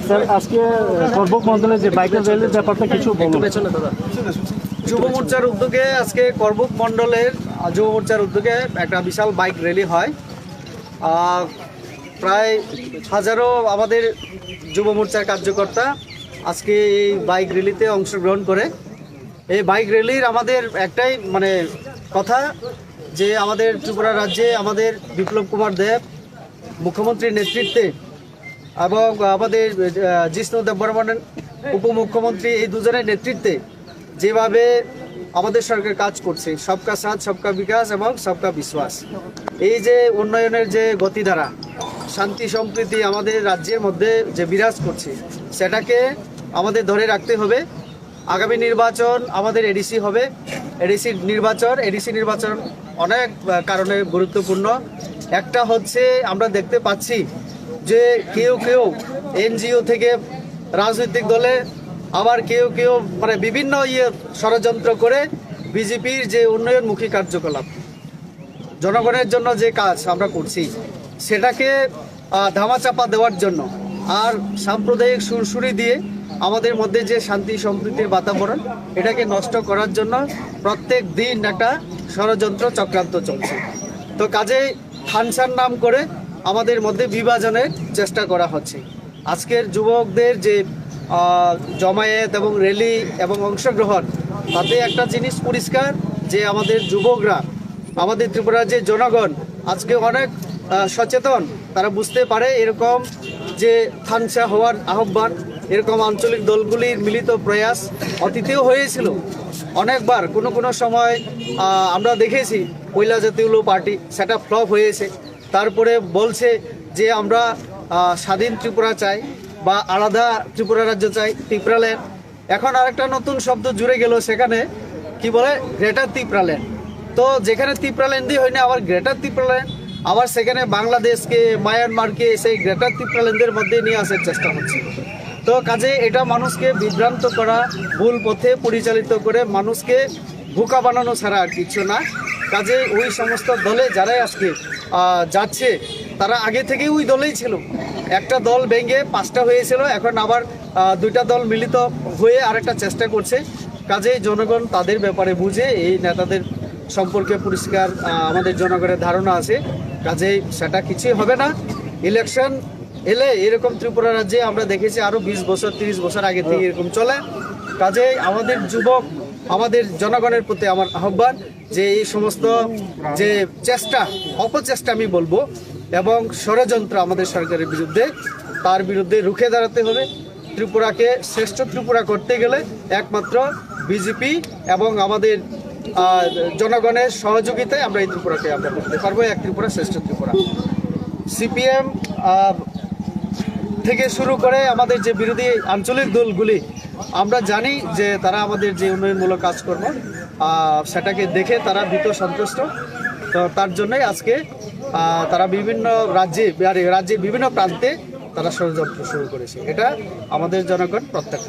Sir আজকে করবুক মন্ডলে যে বাইকের র্যালির ব্যাপারটা কিছু বলুন। যুব মোর্চার উদ্যোগে আজকে করবুক মন্ডলের যুব মোর্চার উদ্যোগে একটা বিশাল বাইক র্যালি হয়। প্রায় হাজারো আমাদের যুব মোর্চার কার্যকর্তা আজকে এই বাইক র্যালিতে অংশগ্রহণ করে। এই বাইক র্যালির আমাদের একটাই কথা যে আমাদের ত্রিপুরা রাজ্যে আমাদের বিপ্লব কুমার দেব মুখ্যমন্ত্রীর নেতৃত্বে এবং আমাদের জিষ্ণু দেববর্মন উপমুখ্যমন্ত্রী এই দুজনের নেতৃত্বে যেভাবে আমাদের সরকার কাজ করছে, সবকা সাথ সবকা বিকাশ এবং সবকা বিশ্বাস, এই যে উন্নয়নের যে গতিধারা, শান্তি সম্প্রীতি আমাদের রাজ্যের মধ্যে যে বিরাজ করছে, সেটাকে আমাদের ধরে রাখতে হবে। আগামী নির্বাচন আমাদের এডিসি হবে। এডিসি নির্বাচন অনেক কারণে গুরুত্বপূর্ণ। একটা হচ্ছে আমরা দেখতে পাচ্ছি যে কেউ এনজিও থেকে রাজনৈতিক দলে, আবার কেউ বিভিন্ন ষড়যন্ত্র করে বিজেপির যে উন্নয়নমুখী কার্যকলাপ, জনগণের জন্য যে কাজ আমরা করছি সেটাকে ধামাচাপা দেওয়ার জন্য আর সাম্প্রদায়িক সুরসুরি দিয়ে আমাদের মধ্যে যে শান্তি সম্প্রীতির বাতাবরণ, এটাকে নষ্ট করার জন্য প্রত্যেক দিন একটা ষড়যন্ত্র চক্রান্ত চলছে। তো কাজেই ফাংশন নাম করে আমাদের মধ্যে বিভাজনের চেষ্টা করা হচ্ছে। আজকের যুবকদের যে জমায়েত এবং র্যালি এবং অংশগ্রহণ, তাতে একটা জিনিস পরিষ্কার যে আমাদের যুবকরা, আমাদের ত্রিপুরার যে জনগণ আজকে অনেক সচেতন। তারা বুঝতে পারে এরকম যে থানসা হওয়ার আহ্বান, এরকম আঞ্চলিক দলগুলির মিলিত প্রয়াস অতীতেও হয়েছিল অনেকবার। কোনো সময় আমরা দেখেছি পয়লা জাতীয় পার্টি সেটা ফ্লপ হয়েছে। তারপরে বলছে যে আমরা স্বাধীন ত্রিপুরা চাই বা আলাদা ত্রিপুরা রাজ্য চাই, ত্রিপুরাল্যান্ড। এখন আরেকটা নতুন শব্দ জুড়ে গেল, সেখানে কি বলে গ্রেটার ত্রিপুরাল্যান্ড। তো যেখানে ত্রিপুরাল্যান্ডই হয় না, আবার গ্রেটার ত্রিপুরাল্যান্ড, আবার সেখানে বাংলাদেশকে, মায়ানমারকে সেই গ্রেটার ত্রিপুরাল্যান্ডের মধ্যে নিয়ে আসার চেষ্টা হচ্ছে। তো কাজে এটা মানুষকে বিভ্রান্ত করা, ভুল পথে পরিচালিত করে মানুষকে বোকা বানানো ছাড়া আর কিছু না। কাজে ওই সমস্ত দলে যারাই আজকে যাচ্ছে, তারা আগে থেকেই ওই দলেই ছিল। একটা দল ভেঙে 5টা হয়েছিল, এখন আবার 2টা দল মিলিত হয়ে আরেকটা চেষ্টা করছে। কাজেই জনগণ তাদের ব্যাপারে বুঝে, এই নেতাদের সম্পর্কে পরিষ্কার আমাদের জনগণের ধারণা আছে। কাজেই সেটা কিছুই হবে না। ইলেকশন এলে এরকম ত্রিপুরা রাজ্যে আমরা দেখেছি আরও 20 বছর 30 বছর আগে থেকে এরকম চলে। কাজেই আমাদের যুবক, আমাদের জনগণের প্রতি আমার আহ্বান যে এই সমস্ত যে চেষ্টা, অপচেষ্টা আমি বলবো, এবং ষড়যন্ত্র আমাদের সরকারের বিরুদ্ধে, তার বিরুদ্ধে রুখে দাঁড়াতে হবে। ত্রিপুরাকে শ্রেষ্ঠ ত্রিপুরা করতে গেলে একমাত্র বিজেপি এবং আমাদের জনগণের সহযোগিতায় আমরা এই ত্রিপুরাকে আমরা করতে পারবো এক ত্রিপুরা শ্রেষ্ঠ ত্রিপুরা। সিপিএম থেকে শুরু করে আমাদের যে বিরোধী আঞ্চলিক দলগুলি, আমরা জানি যে তারা আমাদের যে উন্নয়নমূলক কাজকর্ম সেটাকে দেখে তারা ভীত সন্তুষ্ট। তো তার জন্যই আজকে তারা বিভিন্ন রাজ্যের বিভিন্ন প্রান্তে তারা ষড়যন্ত্র শুরু করেছে। এটা আমাদের জনগণ প্রত্যাখ্যান